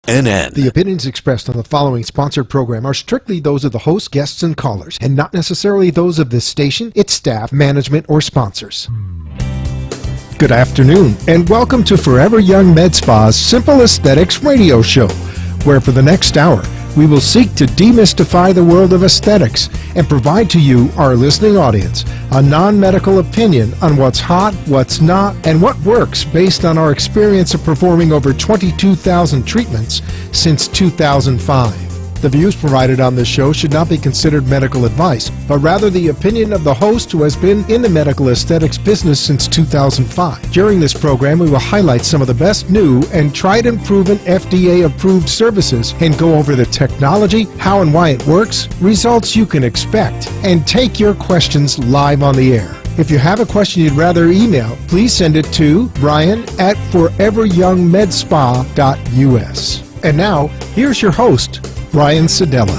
NN. The opinions expressed on the following sponsored program are strictly those of the host, guests, and callers, and not necessarily those of this station, its staff, management, or sponsors. Good afternoon, and welcome to Forever Young Med Spa's Simple Aesthetics radio show, where for the next hour, we will seek to demystify the world of aesthetics and provide to you, our listening audience, a non-medical opinion on what's hot, what's not, and what works based on our experience of performing over 22,000 treatments since 2005. The views provided on this show should not be considered medical advice, but rather the opinion of the host who has been in the medical aesthetics business since 2005. During this program, we will highlight some of the best new and tried and proven FDA-approved services and go over the technology, how and why it works, results you can expect, and take your questions live on the air. If you have a question you'd rather email, please send it to brian@foreveryoungmedspa.us. And now, here's your host, Brian Sedella.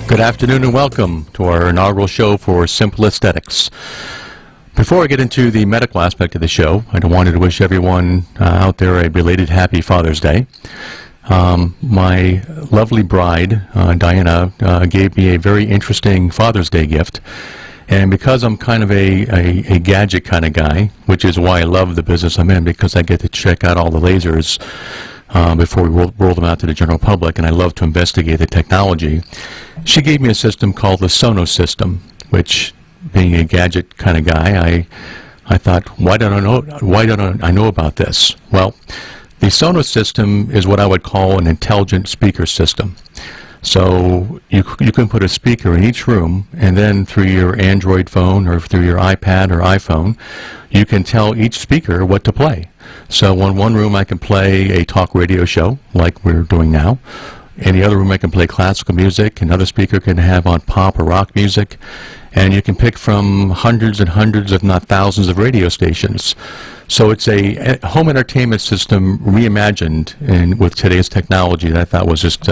Good afternoon and welcome to our inaugural show for Simple Aesthetics. Before I get into the medical aspect of the show, I wanted to wish everyone out there a belated Happy Father's Day. My lovely bride, Diana, gave me a very interesting Father's Day gift. And because I'm kind of a gadget kind of guy, which is why I love the business I'm in, because I get to check out all the lasers before we roll them out to the general public, and I love to investigate the technology. She gave me a system called the Sonos system, which, being a gadget kind of guy, I thought, why don't I know about this? Well, the Sonos system is what I would call an intelligent speaker system. So you can put a speaker in each room, and then through your Android phone or through your iPad or iPhone, you can tell each speaker what to play. So in one room I can play a talk radio show like we're doing now. In the other room I can play classical music. Another speaker can have on pop or rock music. And you can pick from hundreds and hundreds, if not thousands, of radio stations. So it's a home entertainment system reimagined with today's technology that I thought was just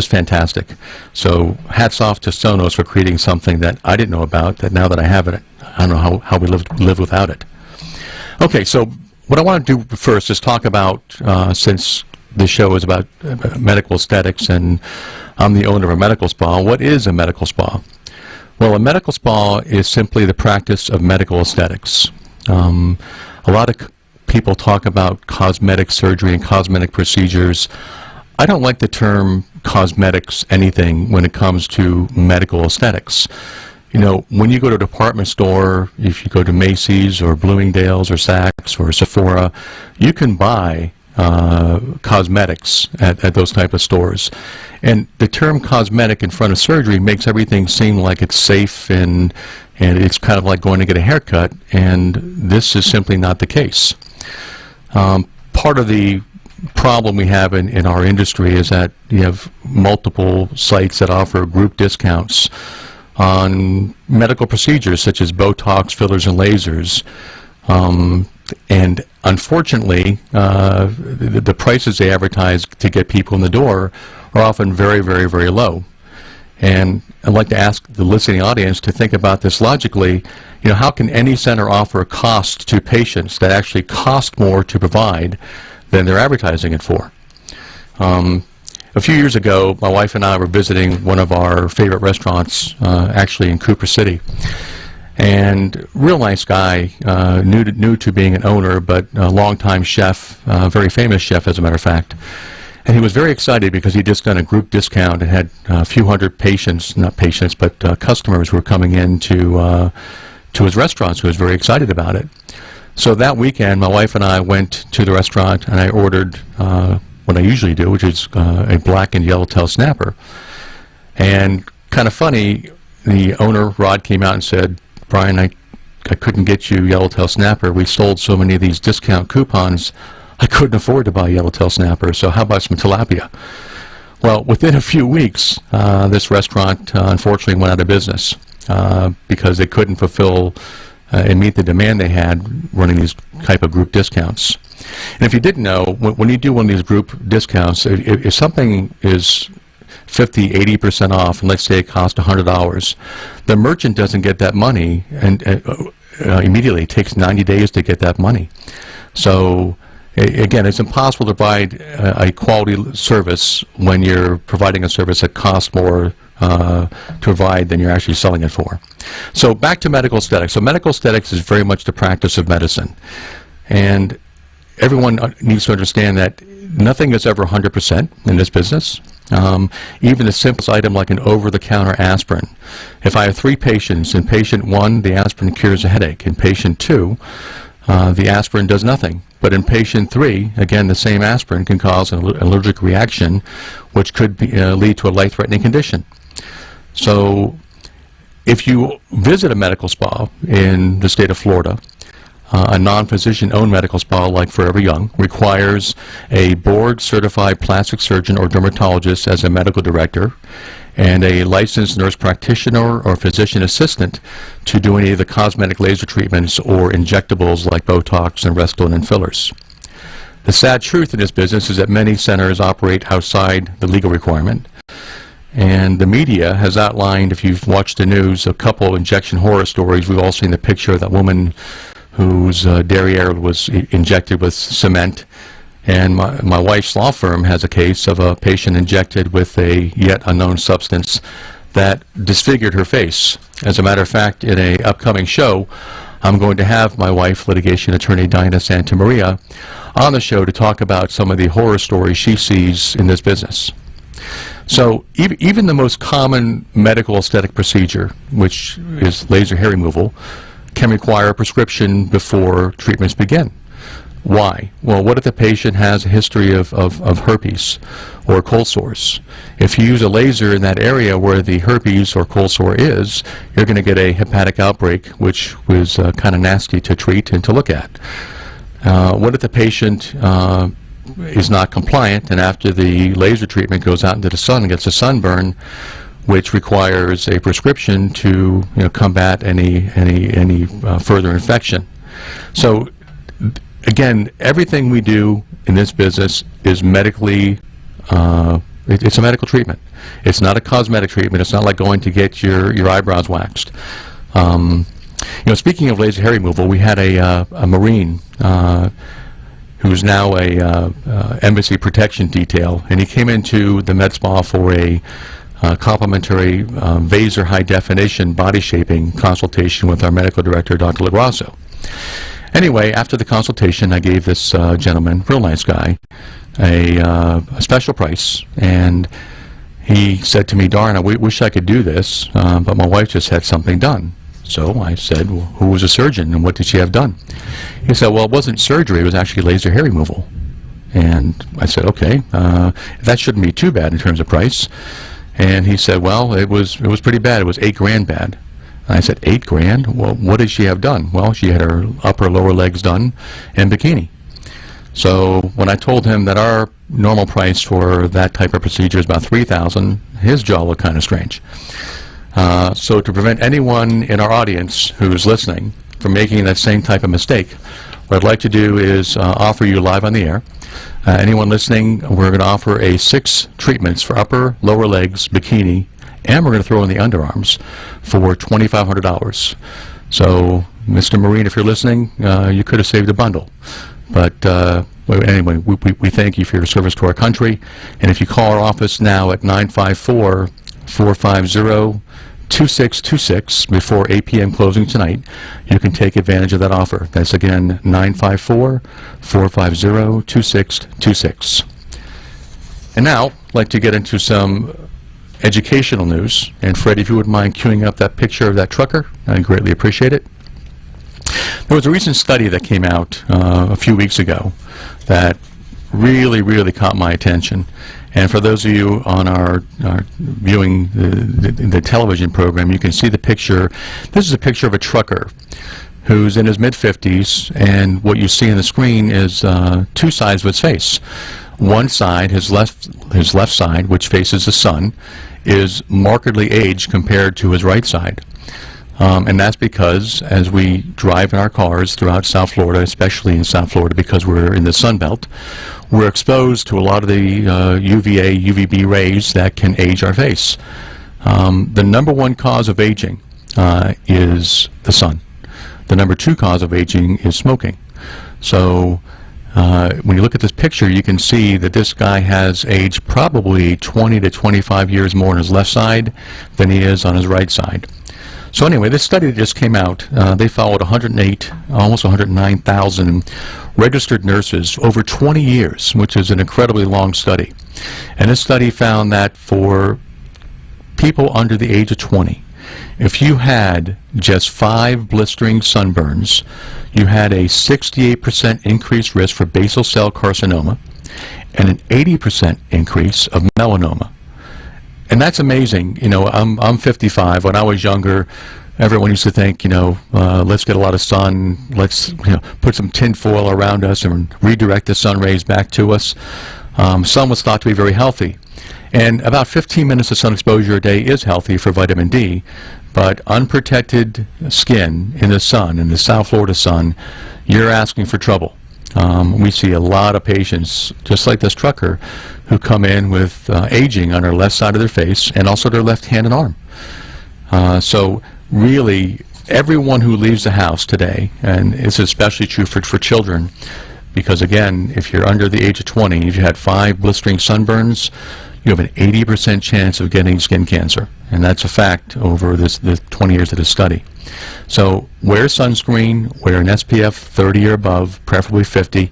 fantastic. So hats off to Sonos for creating something that I didn't know about, that now that I have it, I don't know how we live without it. Okay, so what I want to do first is talk about, since the show is about medical aesthetics and I'm the owner of a medical spa, what is a medical spa? Well, a medical spa is simply the practice of medical aesthetics. A lot of people talk about cosmetic surgery and cosmetic procedures. I don't like the term cosmetics anything when it comes to medical aesthetics. You know, when you go to a department store, if you go to Macy's or Bloomingdale's or Saks or Sephora, you can buy cosmetics at those type of stores. And the term cosmetic in front of surgery makes everything seem like it's safe and it's kind of like going to get a haircut, and this is simply not the case. Part of the problem we have in our industry is that you have multiple sites that offer group discounts on medical procedures such as Botox, fillers, and lasers. And unfortunately, the prices they advertise to get people in the door are often very, very, very low. And I'd like to ask the listening audience to think about this logically. You know, how can any center offer a cost to patients that actually cost more to provide than they're advertising it for? A few years ago, my wife and I were visiting one of our favorite restaurants, actually in Cooper City. And real nice guy, new to being an owner, but a longtime chef, very famous chef as a matter of fact. And he was very excited because he'd just done a group discount and had a few hundred patients, not patients, but customers who were coming in to his restaurant, so he was very excited about it. So that weekend, my wife and I went to the restaurant and I ordered what I usually do, which is a black and yellowtail snapper. And kind of funny, the owner, Rod, came out and said, Brian, I couldn't get you yellowtail snapper. We sold so many of these discount coupons, I couldn't afford to buy yellowtail snapper, so how about some tilapia? Well, within a few weeks, this restaurant unfortunately went out of business because they couldn't fulfill and meet the demand they had running these type of group discounts. And if you didn't know, when you do one of these group discounts, if something is 50, 80% off, and let's say it costs $100, the merchant doesn't get that money and immediately. It takes 90 days to get that money. So again, it's impossible to provide a quality service when you're providing a service that costs more to provide than you're actually selling it for. So back to medical aesthetics. So medical aesthetics is very much the practice of medicine. And everyone needs to understand that nothing is ever 100% in this business. Even the simplest item like an over-the-counter aspirin. If I have 3 patients, in patient 1, the aspirin cures a headache. In patient 2, the aspirin does nothing. But in patient 3, again, the same aspirin can cause an allergic reaction, which could lead to a life-threatening condition. So if you visit a medical spa in the state of Florida, a non-physician-owned medical spa like Forever Young requires a board-certified plastic surgeon or dermatologist as a medical director and a licensed nurse practitioner or physician assistant to do any of the cosmetic laser treatments or injectables like Botox and Restylane and fillers. The sad truth in this business is that many centers operate outside the legal requirement. And the media has outlined, if you've watched the news, a couple of injection horror stories. We've all seen the picture of that woman whose derriere was injected with cement. And my wife's law firm has a case of a patient injected with a yet unknown substance that disfigured her face. As a matter of fact, in an upcoming show, I'm going to have my wife, litigation attorney Diana Santamaria, on the show to talk about some of the horror stories she sees in this business. So even the most common medical aesthetic procedure, which is laser hair removal, can require a prescription before treatments begin. Why? Well, what if the patient has a history of herpes or cold sores? If you use a laser in that area where the herpes or cold sore is, you're going to get a hepatic outbreak, which was kind of nasty to treat and to look at. What if the patient is not compliant, and after the laser treatment goes out into the sun and gets a sunburn, which requires a prescription to combat any further infection? So again, everything we do in this business is medically, it's a medical treatment. It's not a cosmetic treatment. It's not like going to get your eyebrows waxed. Speaking of laser hair removal, we had a Marine who's now a embassy protection detail, and he came into the med spa for a complimentary Vaser high definition body shaping consultation with our medical director, Dr. LaGrasso. Anyway, after the consultation, I gave this gentleman, real nice guy, a special price, and he said to me, "Darn, I wish I could do this, but my wife just had something done." So I said, "Well, who was a surgeon and what did she have done?" He said, "Well, it wasn't surgery, it was actually laser hair removal." And I said, "Okay, that shouldn't be too bad in terms of price." And he said, "Well, it was pretty bad. It was $8,000 bad." And I said, $8,000? Well, what did she have done? Well, she had her upper lower legs done and bikini. So when I told him that our normal price for that type of procedure is about $3,000, his jaw looked kind of strange. So to prevent anyone in our audience who's listening from making that same type of mistake, what I'd like to do is offer you live on the air. Anyone listening, we're going to offer 6 treatments for upper, lower legs, bikini, and we're going to throw in the underarms for $2,500. So, Mr. Marine, if you're listening, you could have saved a bundle. But anyway, we thank you for your service to our country. And if you call our office now at 954-450-2626 before 8 p.m. closing tonight, you can take advantage of that offer. That's again 954-450-2626. And now, I'd like to get into some educational news. And Fred, if you wouldn't mind queuing up that picture of that trucker, I'd greatly appreciate it. There was a recent study that came out a few weeks ago that really caught my attention. And for those of you on our viewing the television program, you can see the picture. This is a picture of a trucker who's in his mid-50s, and what you see on the screen is 2 sides of his face. One side, his left side, which faces the sun, is markedly aged compared to his right side. And that's because as we drive in our cars throughout South Florida, especially in South Florida because we're in the Sun Belt, we're exposed to a lot of the UVA, UVB rays that can age our face. The number 1 cause of aging is the sun. The number 2 cause of aging is smoking. So When you look at this picture, you can see that this guy has aged probably 20 to 25 years more on his left side than he is on his right side. So anyway, this study that just came out, they followed 108, almost 109,000 registered nurses over 20 years, which is an incredibly long study. And this study found that for people under the age of 20, if you had just 5 blistering sunburns, you had a 68% increased risk for basal cell carcinoma and an 80% increase of melanoma. And that's amazing. You know, I'm 55. When I was younger, everyone used to think, let's get a lot of sun, let's put some tin foil around us and redirect the sun rays back to us. Sun was thought to be very healthy. And about 15 minutes of sun exposure a day is healthy for vitamin D, but unprotected skin in the sun, in the South Florida sun, you're asking for trouble. We see a lot of patients, just like this trucker, who come in with aging on their left side of their face and also their left hand and arm. So really, everyone who leaves the house today, and it's especially true for children, because again, if you're under the age of 20, if you had 5 blistering sunburns, you have an 80% chance of getting skin cancer. And that's a fact over the 20 years of this study. So wear sunscreen, wear an SPF 30 or above, preferably 50,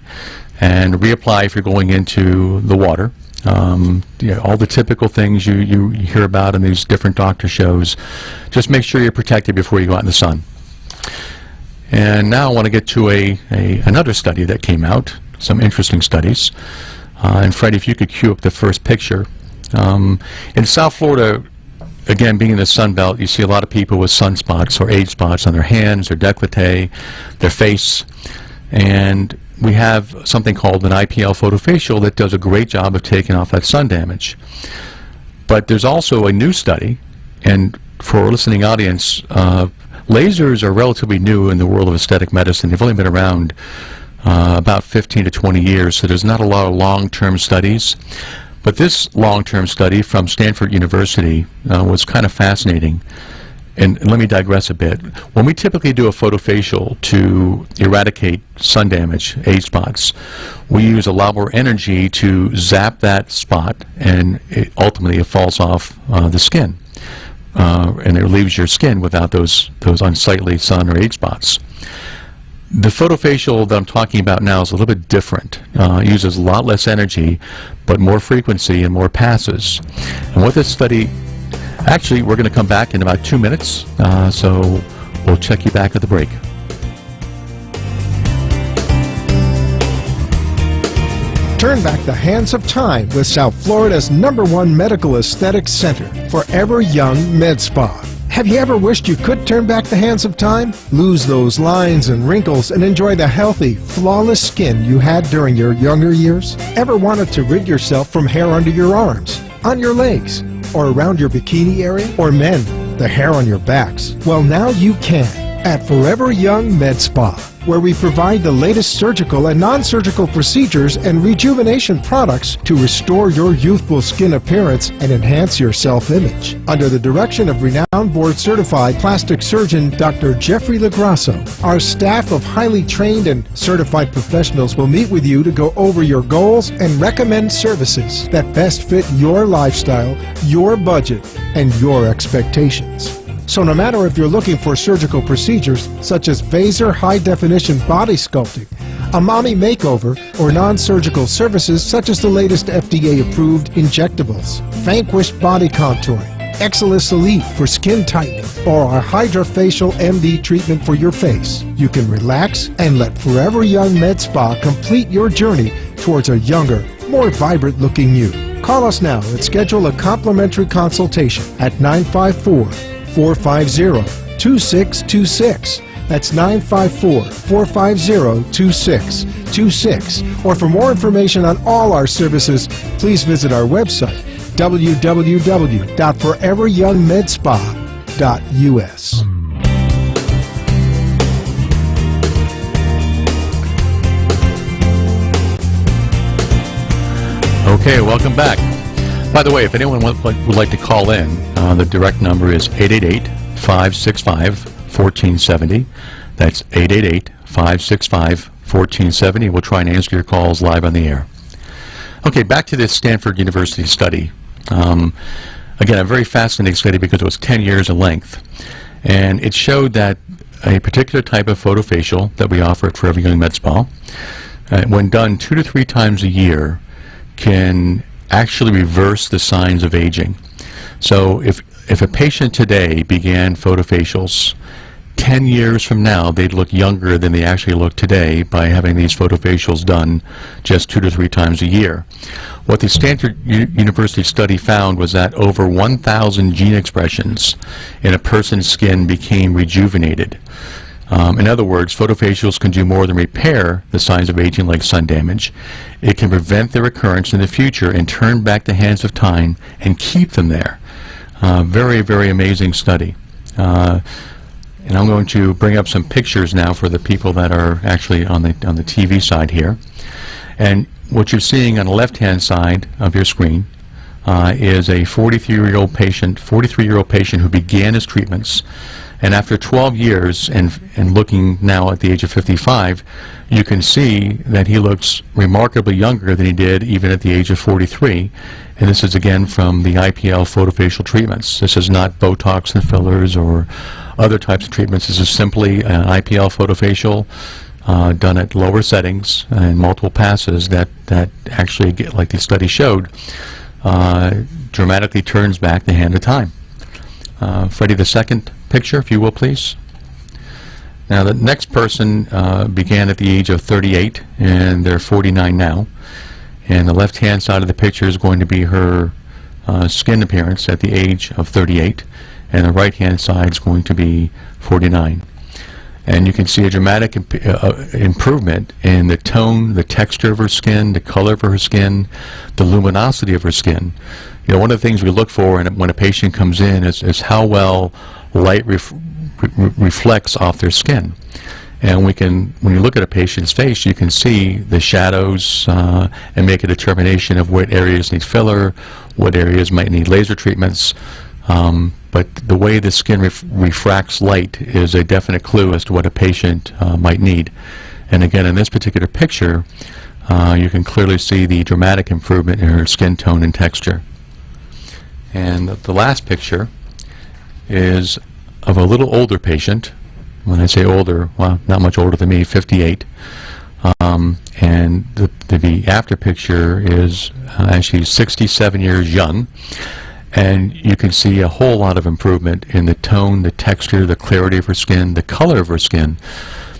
and reapply if you're going into the water. All the typical things you hear about in these different doctor shows. Just make sure you're protected before you go out in the sun. And now I want to get to another study that came out, some interesting studies. And Freddie, if you could cue up the first picture. In South Florida, again, being in the Sun Belt, you see a lot of people with sunspots or age spots on their hands, their décolleté, their face. And we have something called an IPL photofacial that does a great job of taking off that sun damage. But there's also a new study, and for our listening audience, lasers are relatively new in the world of aesthetic medicine. They've only been around about 15 to 20 years, so there's not a lot of long-term studies. But this long-term study from Stanford University was kind of fascinating. And let me digress a bit. When we typically do a photofacial to eradicate sun damage, age spots, we use a lot more energy to zap that spot, and ultimately it falls off the skin. And it leaves your skin without those unsightly sun or age spots. The photofacial that I'm talking about now is a little bit different. It uses a lot less energy, but more frequency and more passes. And what this study, actually, we're going to come back in about 2 minutes, so we'll check you back at the break. Turn back the hands of time with South Florida's #1 medical aesthetics center, Forever Young Med Spa. Have you ever wished you could turn back the hands of time? Lose those lines and wrinkles and enjoy the healthy, flawless skin you had during your younger years? Ever wanted to rid yourself from hair under your arms, on your legs, or around your bikini area? Or men, the hair on your backs? Well, now you can at Forever Young Med Spa, where we provide the latest surgical and non-surgical procedures and rejuvenation products to restore your youthful skin appearance and enhance your self-image. Under the direction of renowned board-certified plastic surgeon Dr. Jeffrey Lagrasso, our staff of highly trained and certified professionals will meet with you to go over your goals and recommend services that best fit your lifestyle, your budget, and your expectations. So no matter if you're looking for surgical procedures such as Vaser high-definition body sculpting, a mommy makeover, or non-surgical services such as the latest FDA-approved injectables, Vanquish body contouring, Exilis Elite for skin tightening, or our HydraFacial MD treatment for your face, you can relax and let Forever Young Med Spa complete your journey towards a younger, more vibrant-looking you. Call us now and schedule a complimentary consultation at 954-450-2626. That's 954-450-2626. Or for more information on all our services, please visit our website, www.foreveryoungmedspa.us. Okay, welcome back. By the way, if anyone would like to call in, the direct number is 888-565-1470. That's 888-565-1470. 1470. We'll try and answer your calls live on the air. Okay, back to this Stanford University study. Again, a very fascinating study because it was 10 years in length. And it showed that a particular type of photofacial that we offer at Forever Young Med Spa, when done 2 to 3 times a year, can actually reverse the signs of aging. So if a patient today began photofacials, 10 years from now, they'd look younger than they actually look today by having these photofacials done just 2 to 3 times a year. What the Stanford University study found was that over 1,000 gene expressions in a person's skin became rejuvenated. In other words, photofacials can do more than repair the signs of aging like sun damage. It can prevent their recurrence in the future and turn back the hands of time and keep them there. Very, very amazing study. And I'm going to bring up some pictures now for the people that are actually on the TV side here. And what you're seeing on the left-hand side of your screen is a 43-year-old patient who began his treatments. And after 12 years and looking now at the age of 55, you can see that he looks remarkably younger than he did even at the age of 43. And this is again from the IPL photofacial treatments. This is not Botox and fillers or other types of treatments. This is simply an IPL photofacial done at lower settings and multiple passes that actually, like the study showed, dramatically turns back the hand of time. Freddie, the second picture, if you will, please. Now, the next person began at the age of 38, and they're 49 now. And the left-hand side of the picture is going to be her skin appearance at the age of 38, and the right-hand side is going to be 49. And you can see a dramatic improvement in the tone, the texture of her skin, the color of her skin, the luminosity of her skin. You know, one of the things we look for when a patient comes in is how well light reflects off their skin. And when you look at a patient's face, you can see the shadows and make a determination of what areas need filler, what areas might need laser treatments. But the way the skin refracts light is a definite clue as to what a patient might need. And again, in this particular picture, you can clearly see the dramatic improvement in her skin tone and texture. And the last picture is of a little older patient. When I say older, well, not much older than me, 58. And the after picture is actually 67 years young. And you can see a whole lot of improvement in the tone, the texture, the clarity of her skin, the color of her skin.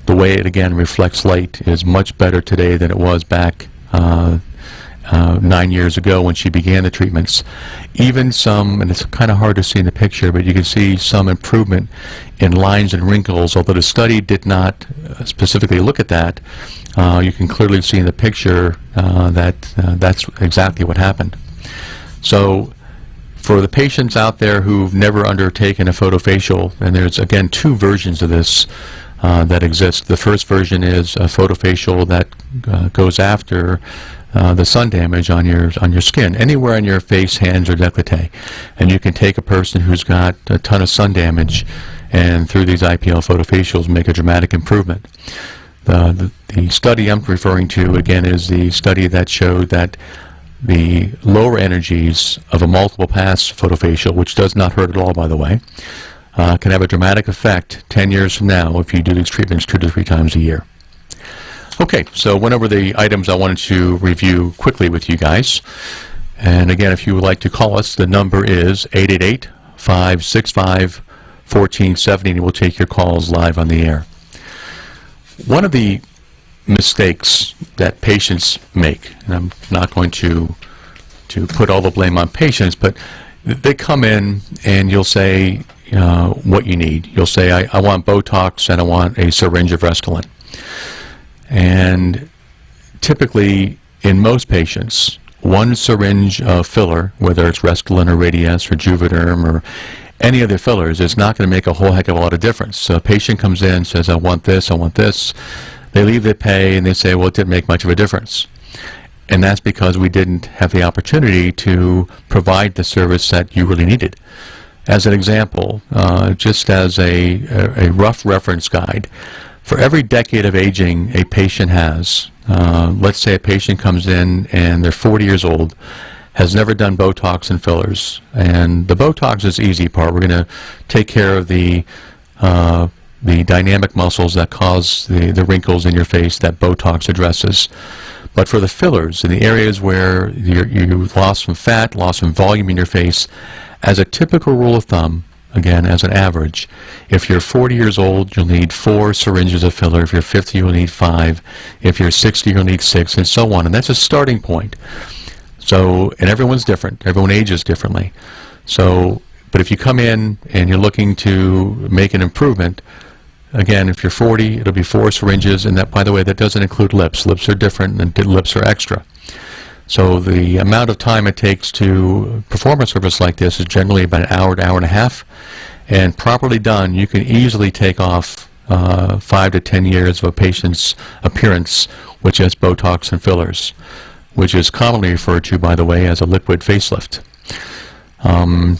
The way it, again, reflects light is much better today than it was back 9 years ago when she began the treatments. Even some, and it's kind of hard to see in the picture, but you can see some improvement in lines and wrinkles. Although the study did not specifically look at that, you can clearly see in the picture that's exactly what happened. So for the patients out there who've never undertaken a photofacial, and there's again 2 versions of this that exist. The first version is a photofacial that goes after the sun damage on your skin, anywhere on your face, hands, or décolleté. And you can take a person who's got a ton of sun damage and through these IPL photofacials make a dramatic improvement. The study I'm referring to, again, is the study that showed that the lower energies of a multiple pass photofacial, which does not hurt at all, by the way, can have a dramatic effect 10 years from now if you do these treatments 2 to 3 times a year. Okay, so went over the items I wanted to review quickly with you guys. And again, if you would like to call us, the number is 888-565-1470, and we'll take your calls live on the air. One of the mistakes that patients make, and I'm not going to put all the blame on patients, but they come in and you'll say what you need. You'll say, I want Botox and I want a syringe of Restylane. And typically, in most patients, 1 syringe of filler, whether it's Restylane or Radiesse or Juvederm or any of the fillers, is not going to make a whole heck of a lot of difference. So a patient comes in, says, I want this, I want this. They leave, they pay, and they say, well, it didn't make much of a difference. And that's because we didn't have the opportunity to provide the service that you really needed. As an example, just as a rough reference guide, For every decade of aging a patient has, let's say a patient comes in and they're 40 years old, has never done Botox and fillers. And the Botox is the easy part. We're going to take care of the dynamic muscles that cause the wrinkles in your face that Botox addresses. But for the fillers, in the areas where you've lost some fat, lost some volume in your face, as a typical rule of thumb, again, as an average, if you're 40 years old, you'll need 4 syringes of filler. If you're 50, you'll need 5. If you're 60, you'll need 6, and so on. And that's a starting point. So, and everyone's different. Everyone ages differently. So, but if you come in and you're looking to make an improvement, again, if you're 40, it'll be 4 syringes, and that, by the way, that doesn't include lips. Lips are different, and lips are extra. So the amount of time it takes to perform a service like this is generally about an hour to hour and a half, and properly done, you can easily take off 5 to 10 years of a patient's appearance, which is Botox and fillers, which is commonly referred to, by the way, as a liquid facelift. I'd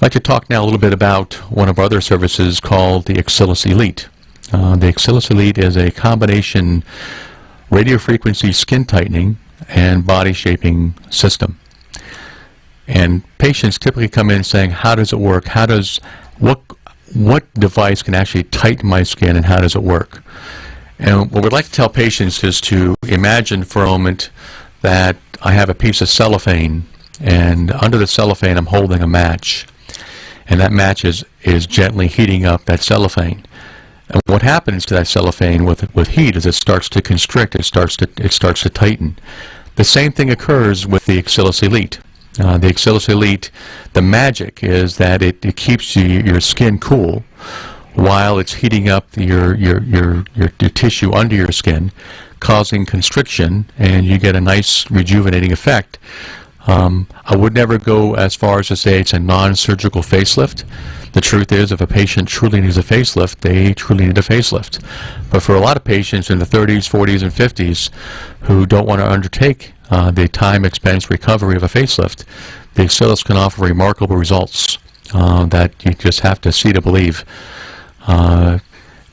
like to talk now a little bit about one of our other services called the Axillus Elite. The Axillus Elite is a combination radiofrequency skin tightening and body shaping system. And patients typically come in saying, how does it work? What device can actually tighten my skin, and how does it work? And what we'd like to tell patients is to imagine for a moment that I have a piece of cellophane, and under the cellophane I'm holding a match, and that match is gently heating up that cellophane. And what happens to that cellophane with heat is it starts to constrict, it starts to tighten. The same thing occurs with the Axillus Elite. The Axillus Elite, the magic is that it keeps your skin cool while it's heating up your tissue under your skin, causing constriction, and you get a nice rejuvenating effect. I would never go as far as to say it's a non-surgical facelift. The truth is, if a patient truly needs a facelift, they truly need a facelift. But for a lot of patients in the 30s, 40s, and 50s who don't want to undertake the time, expense, recovery of a facelift, the Axillus can offer remarkable results that you just have to see to believe.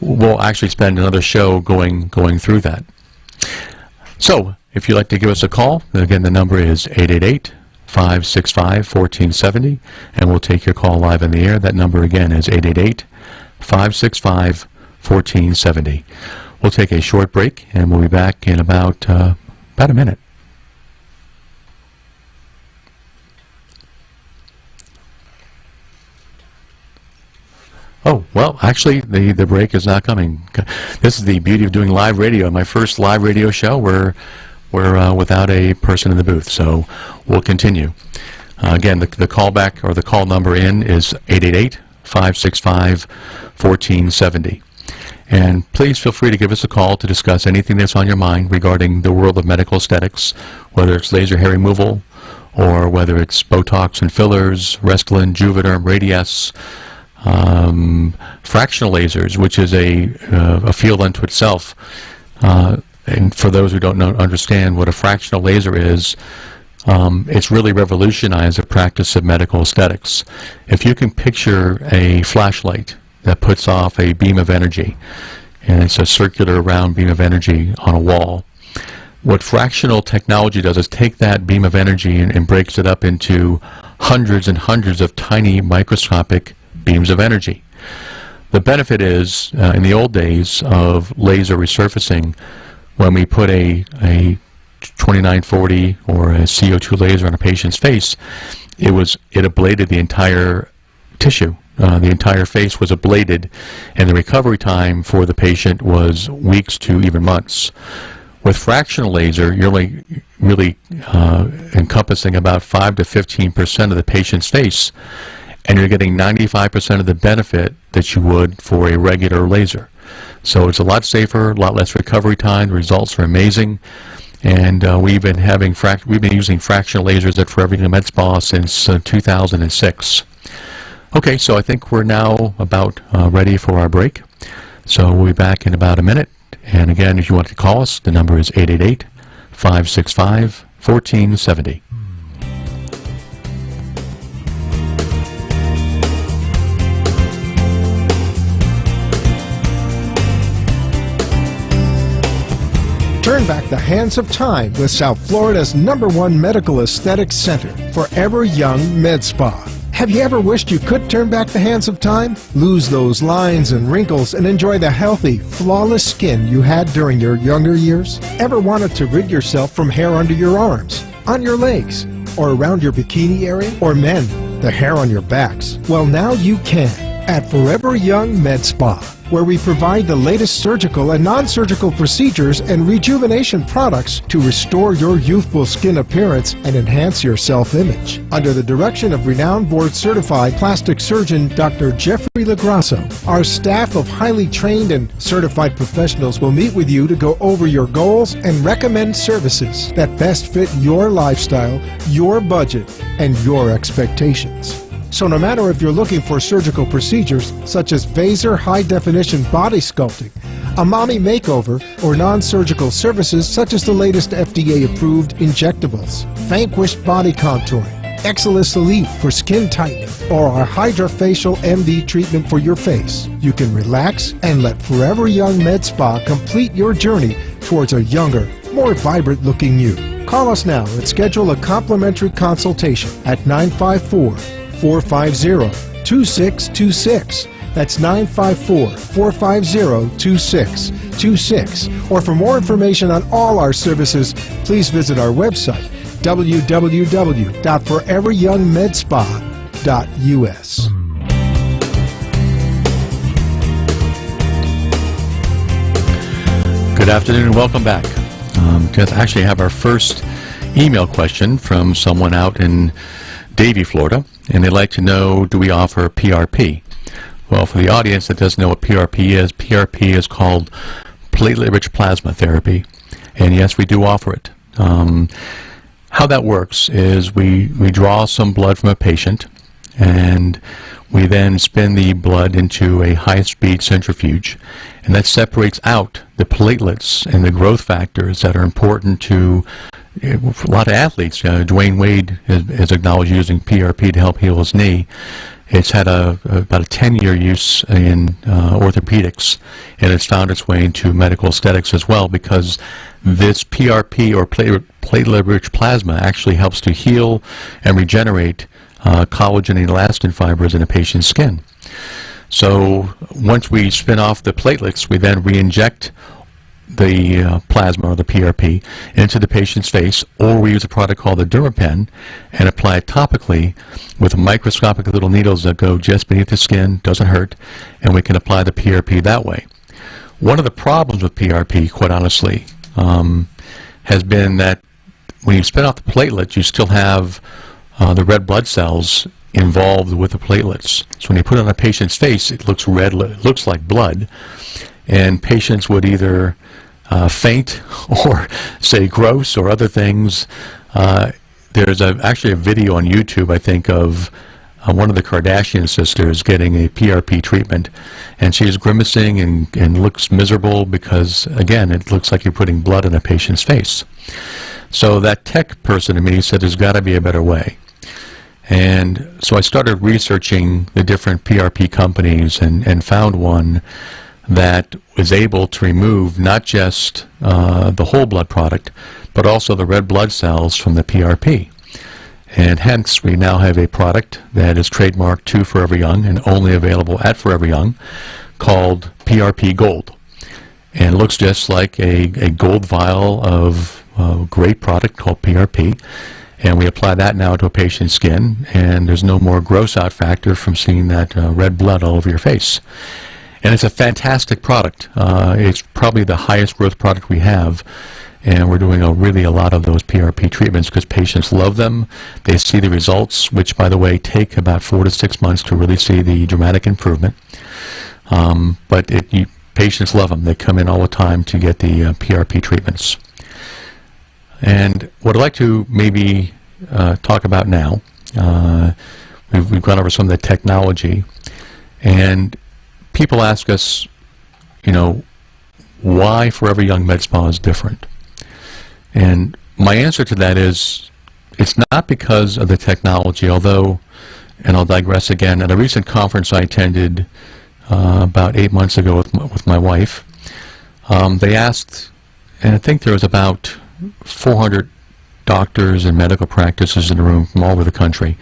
We'll actually spend another show going through that. So, if you'd like to give us a call, again, the number is 888-565-1470, and we'll take your call live in the air. That number again is 888-565-1470. We'll take a short break, and we'll be back in about a minute. Oh, well, actually, the break is not coming. This is the beauty of doing live radio. My first live radio show, we're without a person in the booth, so we'll continue. Again, the callback or the call number in is 888-565-1470. And please feel free to give us a call to discuss anything that's on your mind regarding the world of medical aesthetics, whether it's laser hair removal, or whether it's Botox and fillers, Restylane, Juvederm, Radiesse, fractional lasers, which is a field unto itself. And for those who don't understand what a fractional laser is, it's really revolutionized the practice of medical aesthetics. If you can picture a flashlight that puts off a beam of energy, and it's a circular round beam of energy on a wall, what fractional technology does is take that beam of energy and breaks it up into hundreds and hundreds of tiny microscopic beams of energy. The benefit is, in the old days of laser resurfacing, when we put a 2940 or a CO2 laser on a patient's face, it ablated the entire tissue. The entire face was ablated, and the recovery time for the patient was weeks to even months. With fractional laser, you're only really encompassing about 5 to 15% of the patient's face, and you're getting 95% of the benefit that you would for a regular laser. So it's a lot safer, a lot less recovery time. The results are amazing, and we've been using fractional lasers at Forever Young Med Spa since 2006. Okay, so I think we're now about ready for our break. So we'll be back in about a minute. And again, if you want to call us, the number is 888-565-1470. Turn back the hands of time with South Florida's #1 medical aesthetics center, Forever Young Med Spa. Have you ever wished you could turn back the hands of time? Lose those lines and wrinkles and enjoy the healthy, flawless skin you had during your younger years? Ever wanted to rid yourself from hair under your arms, on your legs, or around your bikini area? Or men, the hair on your backs? Well, now you can at Forever Young Med Spa, where we provide the latest surgical and non-surgical procedures and rejuvenation products to restore your youthful skin appearance and enhance your self-image. Under the direction of renowned board-certified plastic surgeon Dr. Jeffrey Lagrasso, our staff of highly trained and certified professionals will meet with you to go over your goals and recommend services that best fit your lifestyle, your budget, and your expectations. So no matter if you're looking for surgical procedures such as Vaser high-definition body sculpting, a mommy makeover, or non-surgical services such as the latest FDA-approved injectables, Vanquish body contouring, Exilis Elite for skin tightening, or our Hydrafacial MD treatment for your face, you can relax and let Forever Young Med Spa complete your journey towards a younger, more vibrant-looking you. Call us now and schedule a complimentary consultation at 954-450-2626. That's 954-450-2626. Or for more information on all our services, please visit our website, www.foreveryoungmedspa.us. Good afternoon and welcome back. Just actually have our first email question from someone out in Davie, Florida, and they'd like to know, do we offer PRP? Well, for the audience that doesn't know what PRP is called platelet-rich plasma therapy, and yes, we do offer it. How that works is we draw some blood from a patient, and we then spin the blood into a high-speed centrifuge, and that separates out the platelets and the growth factors that are important to a lot of athletes. Dwayne Wade is acknowledged using PRP to help heal his knee. It's had about a 10-year use in orthopedics, and it's found its way into medical aesthetics as well, because this PRP, or platelet-rich plasma, actually helps to heal and regenerate collagen and elastin fibers in a patient's skin. So once we spin off the platelets, we then re-inject the plasma, or the PRP, into the patient's face, or we use a product called the DermaPen and apply it topically with microscopic little needles that go just beneath the skin, doesn't hurt, and we can apply the PRP that way. One of the problems with PRP, quite honestly, has been that when you spin off the platelets, you still have the red blood cells involved with the platelets. So when you put it on a patient's face, it looks red, it looks like blood, and patients would either faint or say gross or other things. There's actually a video on YouTube, I think, of one of the Kardashian sisters getting a PRP treatment, and she's grimacing and looks miserable because, again, it looks like you're putting blood in a patient's face. So that tech person to me said there's got to be a better way. And so I started researching the different PRP companies and found one that was able to remove not just the whole blood product, but also the red blood cells from the PRP. And hence, we now have a product that is trademarked to Forever Young and only available at Forever Young, called PRP Gold. And it looks just like a gold vial of great product called PRP. And we apply that now to a patient's skin, and there's no more gross out factor from seeing that red blood all over your face. And it's a fantastic product. It's probably the highest growth product we have, and we're doing really a lot of those PRP treatments because patients love them. They see the results, which, by the way, take about 4 to 6 months to really see the dramatic improvement. But patients love them. They come in all the time to get the PRP treatments. And what I'd like to maybe talk about now, we've gone over some of the technology, and people ask us, why Forever Young Med Spa is different. And my answer to that is, it's not because of the technology, although, and I'll digress again, at a recent conference I attended about 8 months ago with my wife, they asked, and I think there was about 400 doctors and medical practices in the room from all over the country.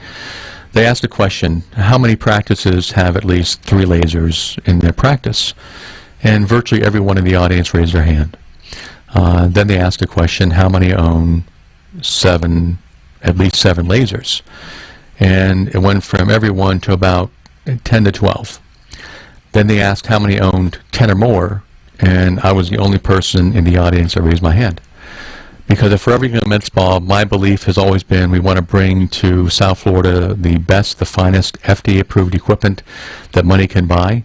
They asked a question: how many practices have at least 3 lasers in their practice? And virtually everyone in the audience raised their hand. Then they asked a question: how many own at least 7 lasers? And it went from everyone to about 10 to 12. Then they asked how many owned 10 or more, and I was the only person in the audience that raised my hand. Because at Forever Young Med Spa, my belief has always been we want to bring to South Florida the best, the finest FDA-approved equipment that money can buy.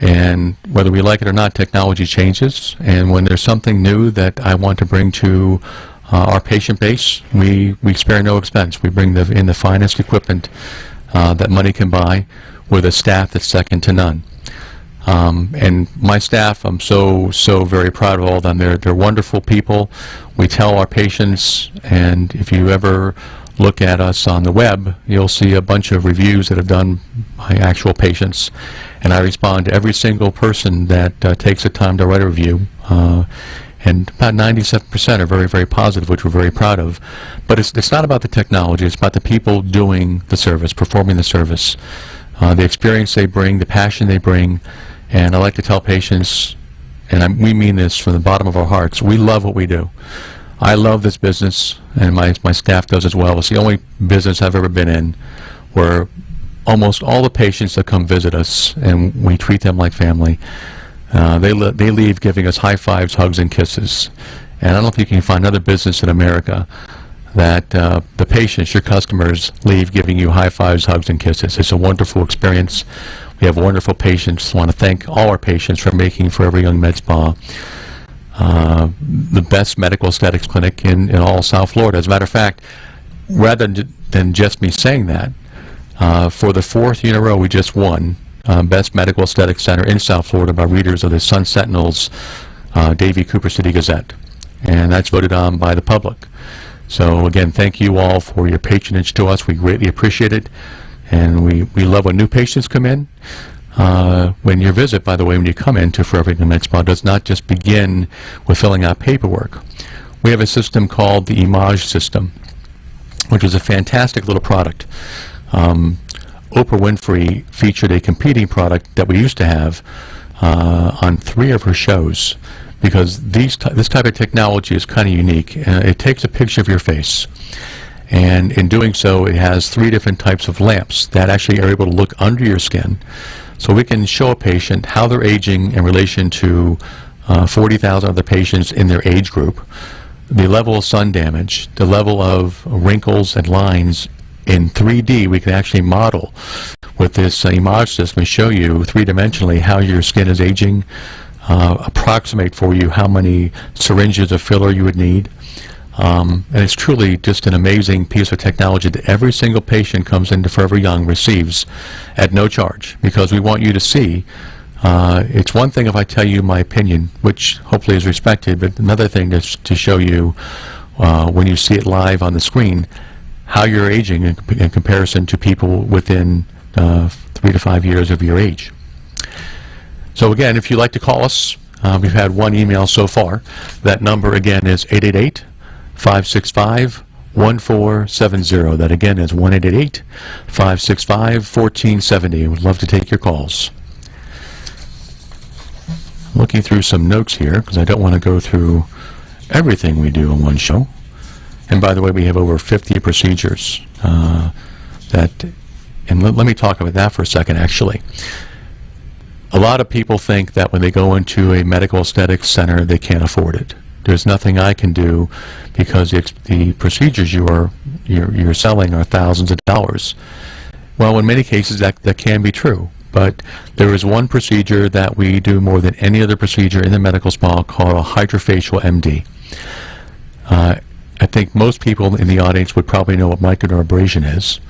And whether we like it or not, technology changes. And when there's something new that I want to bring to our patient base, we spare no expense. We bring in the finest equipment that money can buy with a staff that's second to none. And my staff, I'm so very proud of all of them. They're wonderful people. We tell our patients, and if you ever look at us on the web, you'll see a bunch of reviews that are done by actual patients, and I respond to every single person that takes the time to write a review. And about 97% are very, very positive, which we're very proud of. But it's not about the technology. It's about the people doing the service, performing the service, the experience they bring, the passion they bring. And I like to tell patients, and we mean this from the bottom of our hearts, we love what we do. I love this business, and my staff does as well. It's the only business I've ever been in where almost all the patients that come visit us, and we treat them like family, they leave giving us high fives, hugs, and kisses. And I don't know if you can find another business in America that the patients, your customers, leave giving you high fives, hugs, and kisses. It's a wonderful experience. We have wonderful patients. I want to thank all our patients for making Forever Young Med Spa the best medical aesthetics clinic in all South Florida. As a matter of fact, rather than just me saying that, for the 4th year in a row, we just won Best Medical Aesthetics Center in South Florida by readers of the Sun Sentinel's Davie Cooper City Gazette. And that's voted on by the public. So again, thank you all for your patronage to us. We greatly appreciate it. And we love when new patients come in. When your visit, by the way, when you come into Forever Young Med Spa, does not just begin with filling out paperwork. We have a system called the Image system, which is a fantastic little product. Oprah Winfrey featured a competing product that we used to have on 3 of her shows, because this type of technology is kind of unique. It takes a picture of your face, and in doing so, it has 3 different types of lamps that actually are able to look under your skin. So we can show a patient how they're aging in relation to 40,000 other patients in their age group, the level of sun damage, the level of wrinkles and lines in 3D. We can actually model with this Image system and show you 3-dimensionally how your skin is aging, approximate for you how many syringes of filler you would need. And it's truly just an amazing piece of technology that every single patient comes into Forever Young receives at no charge, because we want you to see. It's one thing if I tell you my opinion, which hopefully is respected, but another thing is to show you when you see it live on the screen how you're aging in comparison to people within 3 to 5 years of your age. So again, if you'd like to call us, we've had 1 email so far. That number again is 888-565-1470. That again is 1-888-565-1470. We'd love to take your calls. Looking through some notes here, because I don't want to go through everything we do in one show. And by the way, we have over 50 procedures and let me talk about that for a second, actually. A lot of people think that when they go into a medical aesthetics center, they can't afford it. There's nothing I can do because the procedures you're selling are thousands of dollars. Well, in many cases, that can be true. But there is one procedure that we do more than any other procedure in the medical spa called a Hydrofacial MD. I think most people in the audience would probably know what microdermabrasion is.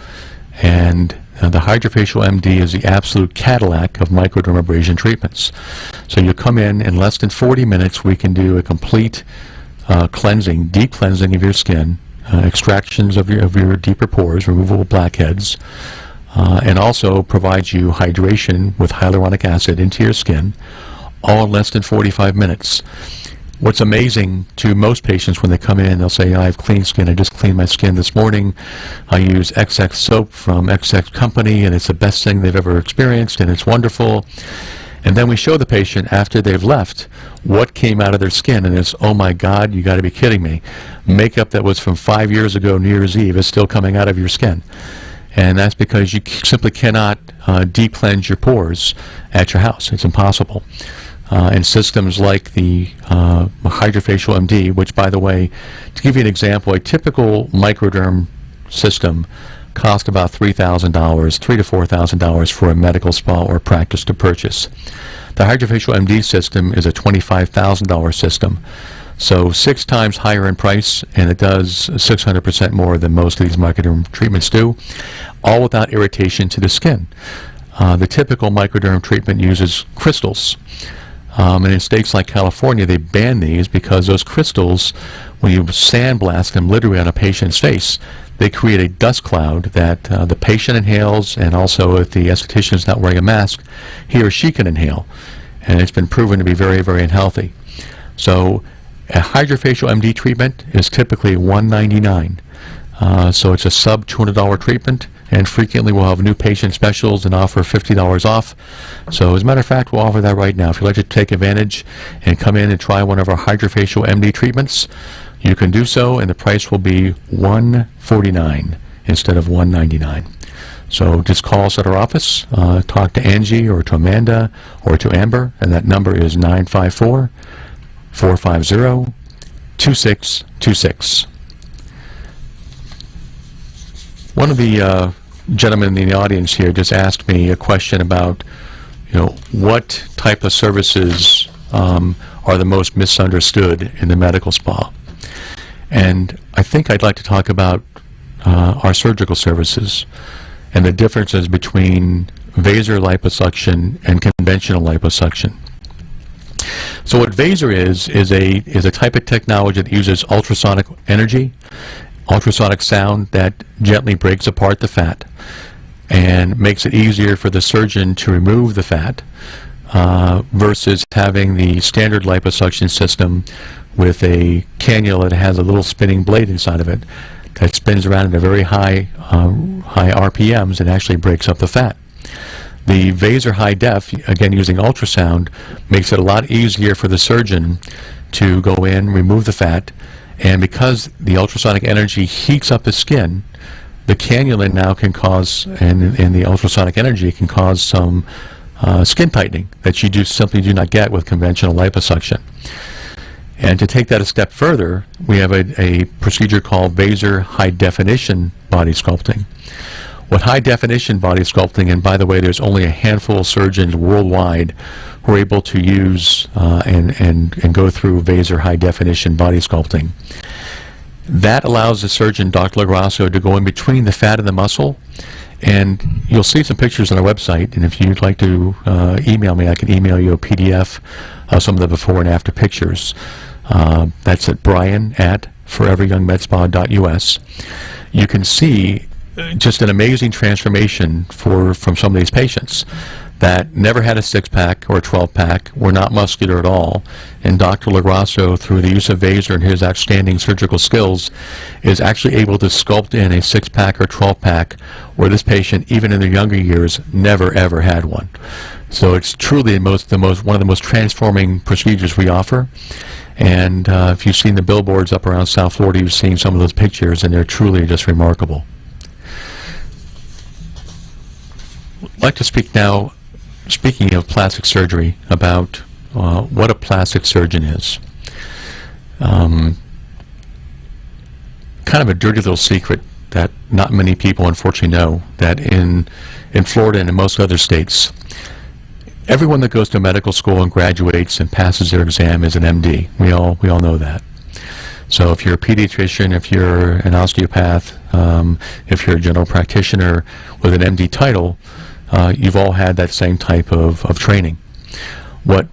And the Hydrofacial MD is the absolute Cadillac of microdermabrasion treatments. So you come in less than 40 minutes, we can do a complete cleansing, deep cleansing of your skin, extractions of your deeper pores, removal of blackheads, and also provides you hydration with hyaluronic acid into your skin, all in less than 45 minutes. What's amazing to most patients when they come in, they'll say, I have clean skin. I just cleaned my skin this morning. I use XX soap from XX company, and it's the best thing they've ever experienced, and it's wonderful. And then we show the patient after they've left what came out of their skin, and it's, oh my God, you got to be kidding me. Makeup that was from 5 years ago, New Year's Eve, is still coming out of your skin. And that's because you simply cannot deep cleanse your pores at your house. It's impossible. And systems like the Hydrofacial MD, which, by the way, to give you an example, a typical microderm system costs about $3,000, $3,000 to $4,000 for a medical spa or practice to purchase. The Hydrofacial MD system is a $25,000 system, so 6 times higher in price, and it does 600% more than most of these microderm treatments do, all without irritation to the skin. The typical microderm treatment uses crystals. And in states like California, they ban these because those crystals, when you sandblast them literally on a patient's face, they create a dust cloud that the patient inhales, and also if the esthetician is not wearing a mask, he or she can inhale. And it's been proven to be very, very unhealthy. So a Hydrofacial MD treatment is typically $199. So it's a sub $200 treatment, and frequently we'll have new patient specials and offer $50 off. So as a matter of fact, we'll offer that right now. If you'd like to take advantage and come in and try one of our Hydrofacial MD treatments, you can do so, and the price will be $149 instead of $199. So just call us at our office, talk to Angie or to Amanda or to Amber, and that number is 954-450-2626. One of the gentlemen in the audience here just asked me a question about, what type of services are the most misunderstood in the medical spa. And I think I'd like to talk about our surgical services and the differences between Vaser liposuction and conventional liposuction. So what Vaser is a type of technology that uses ultrasonic energy, ultrasonic sound that gently breaks apart the fat and makes it easier for the surgeon to remove the fat versus having the standard liposuction system with a cannula that has a little spinning blade inside of it that spins around at a very high RPMs and actually breaks up the fat. The Vaser High Def, again using ultrasound, makes it a lot easier for the surgeon to go in, remove the fat, and because the ultrasonic energy heats up the skin, the cannula now can cause, and the ultrasonic energy can cause some skin tightening that you simply do not get with conventional liposuction. And to take that a step further, we have a procedure called Vaser High Definition Body Sculpting. What high definition body sculpting, and by the way, there's only a handful of surgeons worldwide who are able to use and go through Vaser High Definition Body Sculpting. That allows the surgeon, Dr. LaGrasso, to go in between the fat and the muscle. And you'll see some pictures on our website, and if you'd like to email me, I can email you a PDF of some of the before and after pictures. That's at brian@foreveryoungmedspa.us. You can see just an amazing transformation from some of these patients that never had a 6-pack or a 12-pack, were not muscular at all, and Dr. LaGrasso, through the use of Vaser and his outstanding surgical skills, is actually able to sculpt in a 6-pack or 12-pack where this patient, even in their younger years, never ever had one. So it's truly one of the most transforming procedures we offer. And if you've seen the billboards up around South Florida, you've seen some of those pictures, and they're truly just remarkable. I'd like to speak now, speaking of plastic surgery, about what a plastic surgeon is. Kind of a dirty little secret that not many people unfortunately know, that in Florida and in most other states, everyone that goes to medical school and graduates and passes their exam is an MD. We all know that. So if you're a pediatrician, if you're an osteopath, if you're a general practitioner with an MD title, you've all had that same type of training. What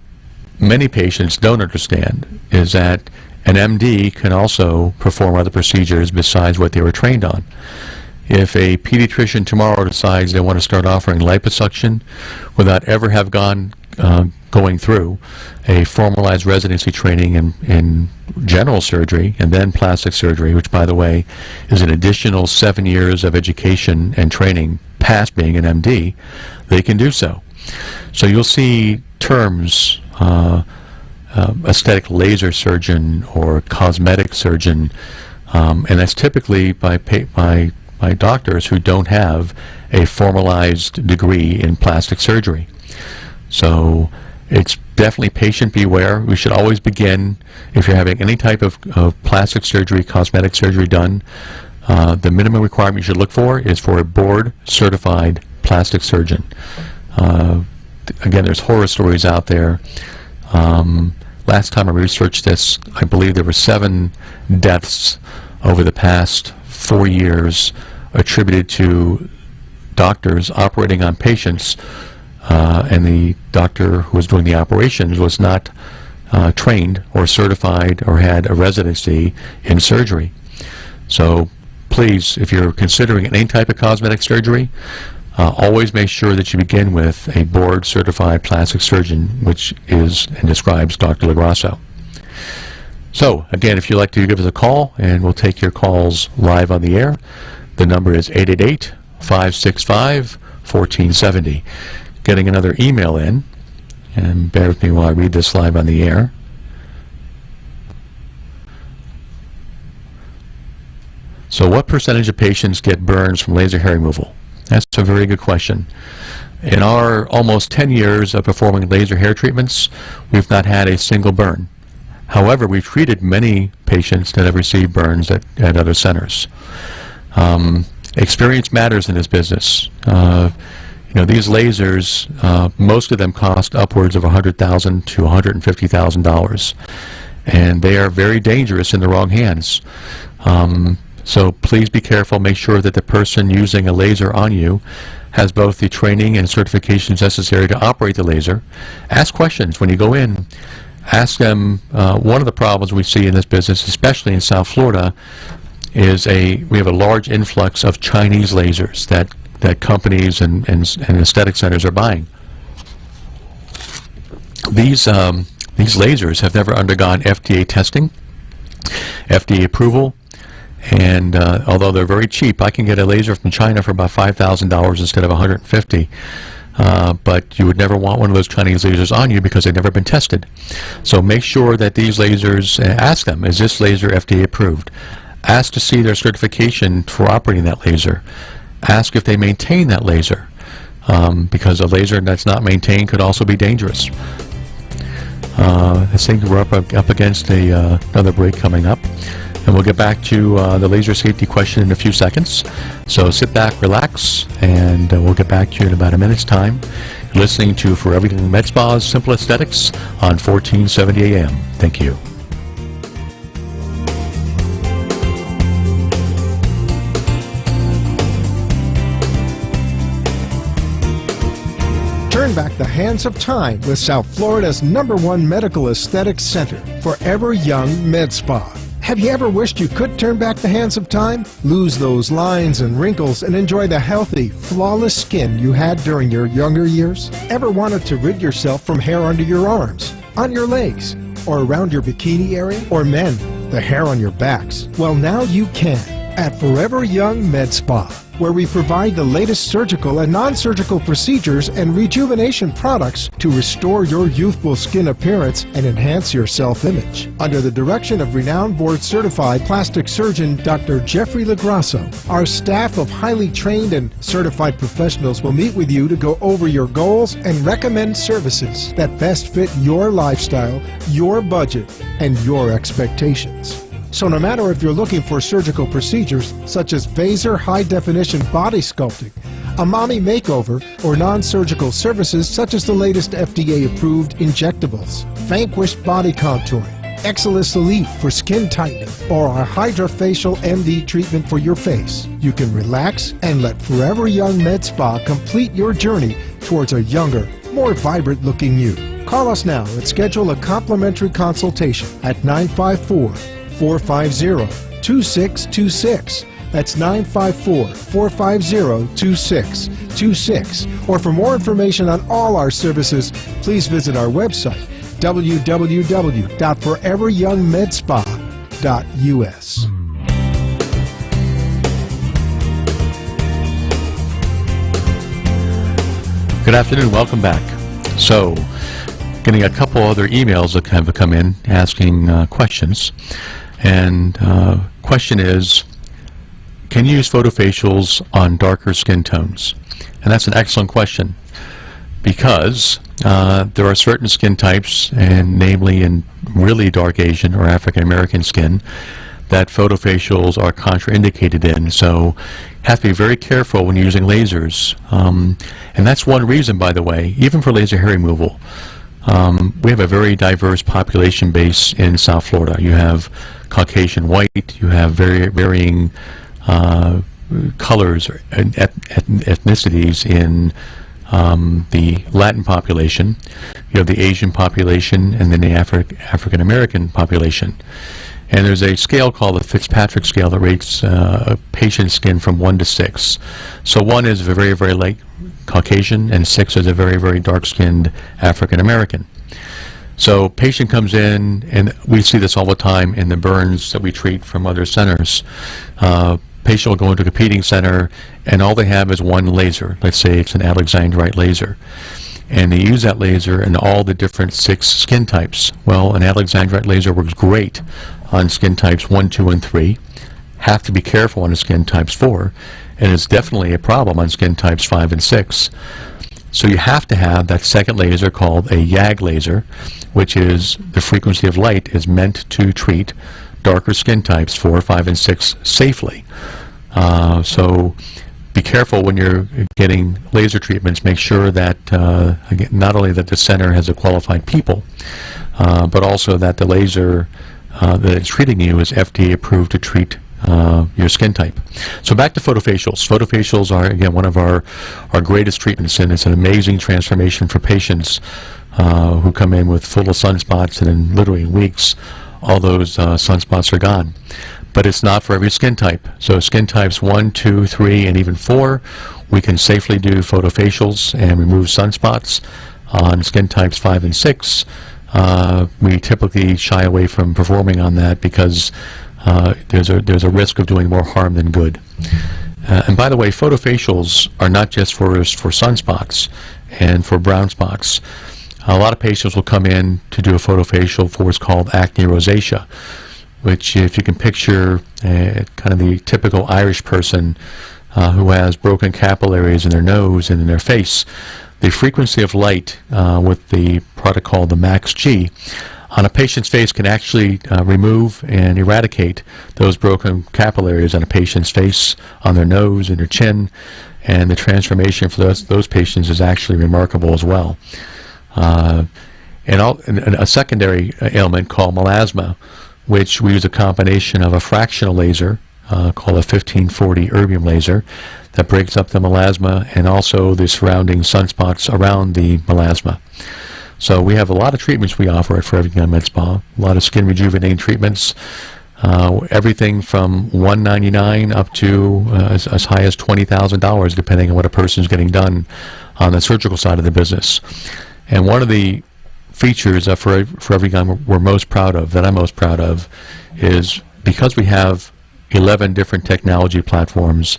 many patients don't understand is that an MD can also perform other procedures besides what they were trained on. If a pediatrician tomorrow decides they want to start offering liposuction without ever have gone going through a formalized residency training in general surgery and then plastic surgery, which, by the way, is an additional 7 years of education and training past being an MD, they can do so. So you'll see terms, aesthetic laser surgeon or cosmetic surgeon, and that's typically by doctors who don't have a formalized degree in plastic surgery. So it's definitely patient beware. We should always begin, if you're having any type of plastic surgery, cosmetic surgery done, the minimum requirement you should look for is for a board-certified plastic surgeon. Again, there's horror stories out there. Last time I researched this, I believe there were 7 deaths over the past 4 years attributed to doctors operating on patients, and the doctor who was doing the operations was not trained or certified or had a residency in surgery. So please, if you're considering any type of cosmetic surgery, always make sure that you begin with a board-certified plastic surgeon, which is and describes Dr. LoGrasso. So, again, if you'd like to give us a call, and we'll take your calls live on the air, the number is 888-565-1470. Getting another email in, and bear with me while I read this live on the air. So what percentage of patients get burns from laser hair removal? That's a very good question. In our almost 10 years of performing laser hair treatments, we've not had a single burn. However, we've treated many patients that have received burns at other centers. Experience matters in this business. These lasers, most of them cost upwards of $100,000 to $150,000, and they are very dangerous in the wrong hands. So please be careful. Make sure that the person using a laser on you has both the training and certifications necessary to operate the laser. Ask questions when you go in. Ask them. One of the problems we see in this business, especially in South Florida, is we have a large influx of Chinese lasers that companies and aesthetic centers are buying. These lasers have never undergone FDA testing, FDA approval, and although they're very cheap, I can get a laser from China for about $5,000 instead of $150. But you would never want one of those Chinese lasers on you because they've never been tested. So make sure that these lasers, ask them, is this laser FDA approved? Ask to see their certification for operating that laser. Ask if they maintain that laser, because a laser that's not maintained could also be dangerous. I think we're up against another break coming up, and we'll get back to the laser safety question in a few seconds. So sit back, relax, and we'll get back to you in about a minute's time. You're listening to For Everything Med Spa's Simple Aesthetics on 1470 AM. Thank you. Turn back the hands of time with South Florida's #1 medical aesthetics center, Forever Young Med Spa. Have you ever wished you could turn back the hands of time? Lose those lines and wrinkles and enjoy the healthy, flawless skin you had during your younger years? Ever wanted to rid yourself from hair under your arms, on your legs, or around your bikini area? Or men, the hair on your backs? Well, now you can at Forever Young Med Spa, where we provide the latest surgical and non-surgical procedures and rejuvenation products to restore your youthful skin appearance and enhance your self-image. Under the direction of renowned board-certified plastic surgeon Dr. Jeffrey LoGrasso, our staff of highly trained and certified professionals will meet with you to go over your goals and recommend services that best fit your lifestyle, your budget, and your expectations. So no matter if you're looking for surgical procedures such as Vaser high-definition body sculpting, a mommy makeover, or non-surgical services such as the latest FDA-approved injectables, Vanquish body contouring, Exilis Elite for skin tightening, or our Hydrafacial MD treatment for your face, you can relax and let Forever Young Med Spa complete your journey towards a younger, more vibrant-looking you. Call us now and schedule a complimentary consultation at 954-450-2626. That's 954-450-2626. Or for more information on all our services, please visit our website, www.foreveryoungmedspa.us. Good afternoon. Welcome back. So, getting a couple other emails that have come in asking questions. And question is, can you use photofacials on darker skin tones? And that's an excellent question, because there are certain skin types, and namely in really dark Asian or African American skin, that photofacials are contraindicated in. So have to be very careful when using lasers. And that's one reason, by the way, even for laser hair removal. We have a very diverse population base in South Florida. You have Caucasian white, you have varying colors and ethnicities in the Latin population. You have the Asian population, and then the African American population. And there's a scale called the Fitzpatrick scale that rates a patient's skin from 1 to 6. So 1 is a very, very light Caucasian, and 6 is a very, very dark-skinned African American. So patient comes in, and we see this all the time in the burns that we treat from other centers. Patient will go into a competing center, and all they have is one laser. Let's say it's an alexandrite laser. And they use that laser in all the different 6 skin types. Well, an alexandrite laser works great on skin types 1, 2, and 3. Have to be careful on the skin types 4. And it's definitely a problem on skin types 5 and 6. So you have to have that second laser called a YAG laser, which is the frequency of light is meant to treat darker skin types 4, 5, and 6 safely. So be careful when you're getting laser treatments. Make sure that again, not only that the center has a qualified people, but also that the laser that is treating you is FDA approved to treat your skin type. So back to photofacials. Photofacials are, again, one of our greatest treatments, and it's an amazing transformation for patients who come in with full of sunspots, and in literally weeks, all those sunspots are gone. But it's not for every skin type. So skin types 1, 2, 3, and even 4, we can safely do photofacials and remove sunspots. On skin types 5 and 6, we typically shy away from performing on that because there's a risk of doing more harm than good. And by the way, photofacials are not just for sunspots and for brown spots. A lot of patients will come in to do a photofacial for what's called acne rosacea, which, if you can picture kind of the typical Irish person who has broken capillaries in their nose and in their face, the frequency of light with the product called the Max-G on a patient's face can actually remove and eradicate those broken capillaries on a patient's face, on their nose and their chin, and the transformation for those patients is actually remarkable as well. And a secondary ailment called melasma, which we use a combination of a fractional laser called a 1540 erbium laser that breaks up the melasma and also the surrounding sunspots around the melasma. So we have a lot of treatments we offer at Forever Young Med Spa, a lot of skin rejuvenating treatments, everything from $199 up to as high as $20,000, depending on what a person is getting done on the surgical side of the business. And one of the features that Forever Young we're most proud of, that I'm most proud of, is because we have 11 different technology platforms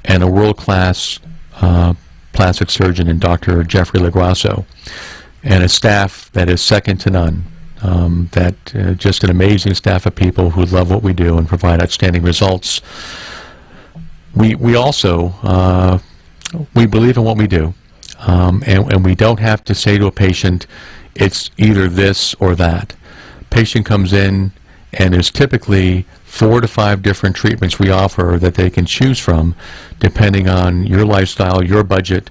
and a world-class plastic surgeon in Dr. Jeffrey LaGrasso, and a staff that is second to none. Just an amazing staff of people who love what we do and provide outstanding results. We also we believe in what we do, and we don't have to say to a patient, it's either this or that. Patient comes in, and there's typically 4 to 5 different treatments we offer that they can choose from, depending on your lifestyle, your budget.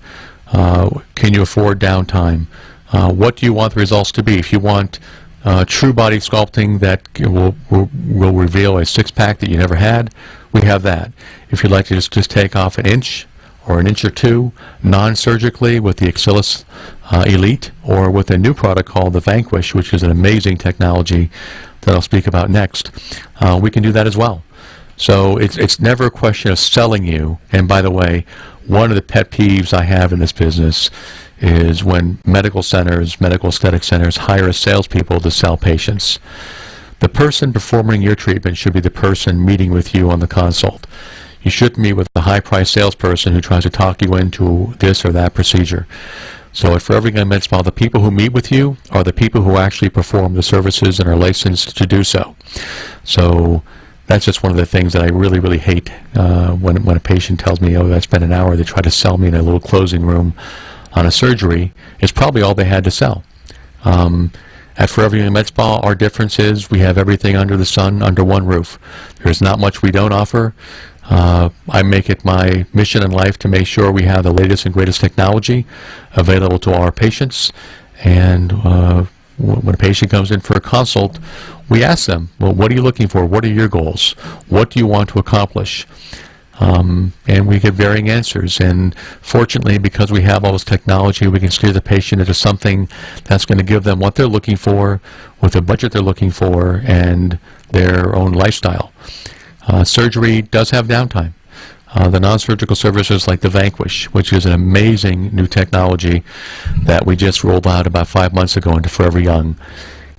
Can you afford downtime? What do you want the results to be? If you want true body sculpting that will reveal a six-pack that you never had, we have that. If you'd like to just take off an inch or an inch or two non-surgically with the Axillus Elite, or with a new product called the Vanquish, which is an amazing technology that I'll speak about next, we can do that as well. So it's never a question of selling you. And by the way, one of the pet peeves I have in this business is when medical centers, medical aesthetic centers hire salespeople to sell patients. The person performing your treatment should be the person meeting with you on the consult. You shouldn't meet with a high-priced salesperson who tries to talk you into this or that procedure. So at Forever Young Med Spa, the people who meet with you are the people who actually perform the services and are licensed to do so. So that's just one of the things that I really, really hate when a patient tells me, oh, I spent an hour, they try to sell me in a little closing room on a surgery. It's probably all they had to sell. At Forever Young Med Spa, our difference is we have everything under the sun, under one roof. There's not much we don't offer. I make it my mission in life to make sure we have the latest and greatest technology available to our patients. And when a patient comes in for a consult, we ask them, well, what are you looking for? What are your goals? What do you want to accomplish? And we get varying answers. And fortunately, because we have all this technology, we can steer the patient into something that's going to give them what they're looking for, with the budget they're looking for, and their own lifestyle. Surgery does have downtime. The non-surgical services like the Vanquish, which is an amazing new technology that we just rolled out about 5 months ago into Forever Young.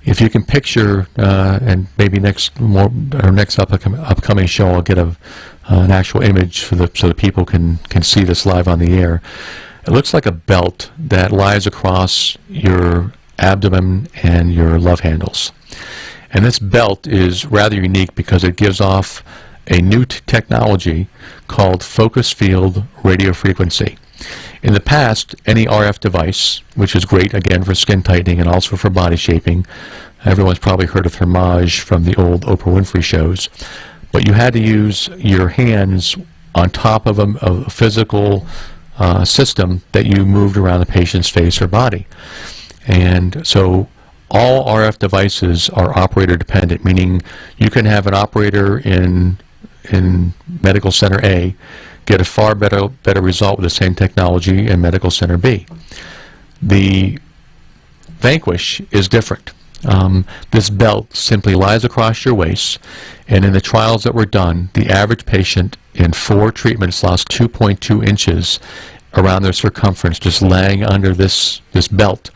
If you can picture, and maybe next upcoming show, I'll get an actual image so the people can see this live on the air. It looks like a belt that lies across your abdomen and your love handles. And this belt is rather unique because it gives off a new technology called focus field radio frequency. In the past, any RF device, which is great again for skin tightening and also for body shaping, everyone's probably heard of Thermage from the old Oprah Winfrey shows, but you had to use your hands on top of a physical system that you moved around the patient's face or body. And so all RF devices are operator dependent, meaning you can have an operator in Medical Center A get a far better result with the same technology in Medical Center B. The Vanquish is different. This belt simply lies across your waist, and in the trials that were done, the average patient in 4 treatments lost 2.2 inches around their circumference just laying under this belt.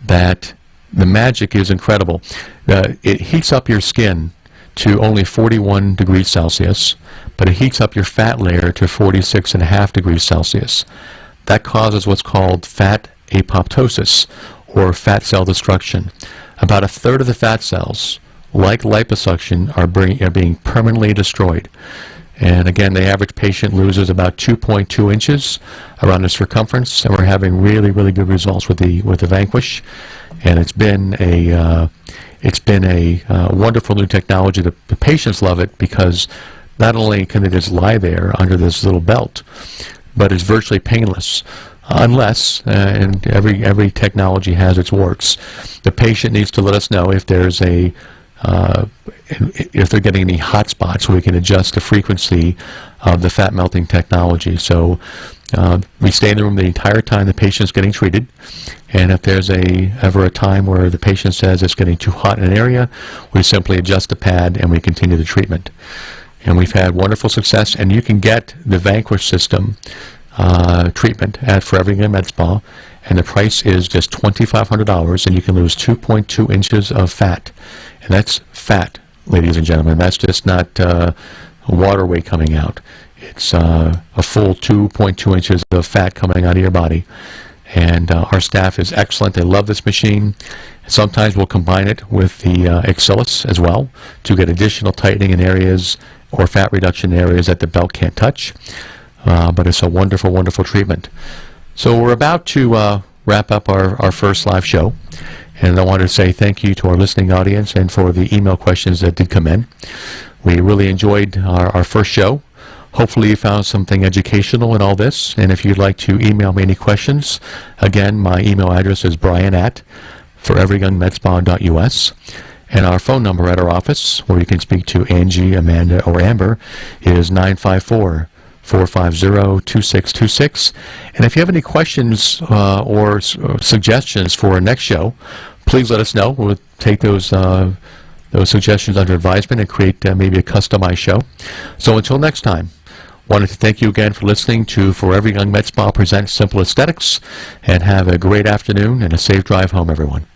That the magic is incredible. It heats up your skin to only 41 degrees Celsius, but it heats up your fat layer to 46.5 degrees Celsius. That causes what's called fat apoptosis, or fat cell destruction. About a third of the fat cells, like liposuction, are being permanently destroyed. And again, the average patient loses about 2.2 inches around the circumference, and we're having really, really good results with the Vanquish. And it's been a wonderful new technology. The patients love it because not only can they just lie there under this little belt, but it's virtually painless. Unless, and every technology has its warts, the patient needs to let us know if there's if they're getting any hot spots, so we can adjust the frequency of the fat melting technology. So we stay in the room the entire time the patient's getting treated, and if there's ever a time where the patient says it's getting too hot in an area, we simply adjust the pad and we continue the treatment. And we've had wonderful success, and you can get the Vanquish system treatment at Forever Young Med Spa, and the price is just $2,500, and you can lose 2.2 inches of fat. And that's fat, ladies and gentlemen. That's just not water weight coming out. It's a full 2.2 inches of fat coming out of your body. And our staff is excellent. They love this machine. Sometimes we'll combine it with the Axillus as well to get additional tightening in areas or fat reduction in areas that the belt can't touch. But it's a wonderful, wonderful treatment. So we're about to wrap up our first live show. And I wanted to say thank you to our listening audience and for the email questions that did come in. We really enjoyed our first show. Hopefully you found something educational in all this. And if you'd like to email me any questions, again, my email address is brian@foreveryoungmedspa.us. And our phone number at our office, where you can speak to Angie, Amanda, or Amber, is 954-450-2626. And if you have any questions or suggestions for our next show, please let us know. We'll take those those suggestions under advisement and create maybe a customized show. So until next time, wanted to thank you again for listening to Forever Young Med Spa presents Simple Aesthetics, and have a great afternoon and a safe drive home, everyone.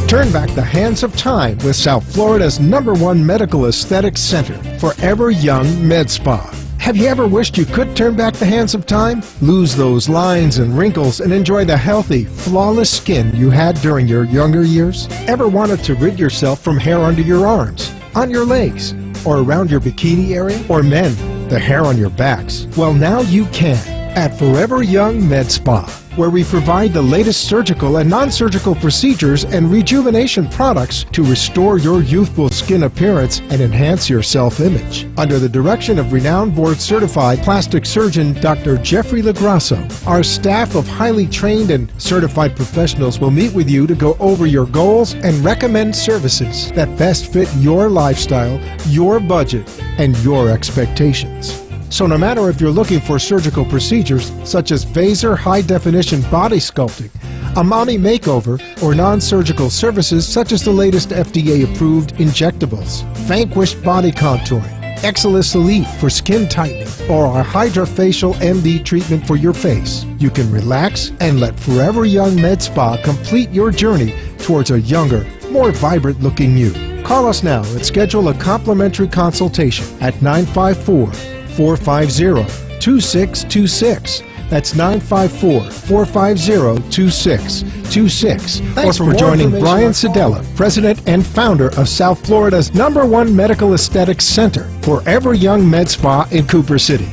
Turn back the hands of time with South Florida's #1 medical aesthetics center, Forever Young Med Spa. Have you ever wished you could turn back the hands of time? Lose those lines and wrinkles and enjoy the healthy, flawless skin you had during your younger years? Ever wanted to rid yourself from hair under your arms, on your legs, or around your bikini area? Or men, the hair on your backs? Well, now you can at Forever Young Med Spa, where we provide the latest surgical and non-surgical procedures and rejuvenation products to restore your youthful skin appearance and enhance your self-image. Under the direction of renowned board-certified plastic surgeon Dr. Jeffrey Lagrasso, our staff of highly trained and certified professionals will meet with you to go over your goals and recommend services that best fit your lifestyle, your budget, and your expectations. So no matter if you're looking for surgical procedures such as Vaser high-definition body sculpting, a mommy makeover, or non-surgical services such as the latest FDA-approved injectables, Vanquish body contouring, Exilis Elite for skin tightening, or our Hydrafacial MD treatment for your face, you can relax and let Forever Young Med Spa complete your journey towards a younger, more vibrant-looking you. Call us now and schedule a complimentary consultation at 954-450-2626. That's 954-450-2626. Thanks for joining Brian Sedella, President and founder of South Florida's #1 medical aesthetics center, Forever Young Med Spa in Cooper City.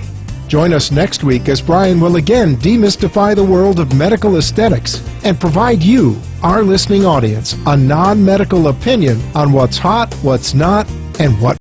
Join us next week as Brian will again demystify the world of medical aesthetics and provide you, our listening audience, a non-medical opinion on what's hot, what's not, and what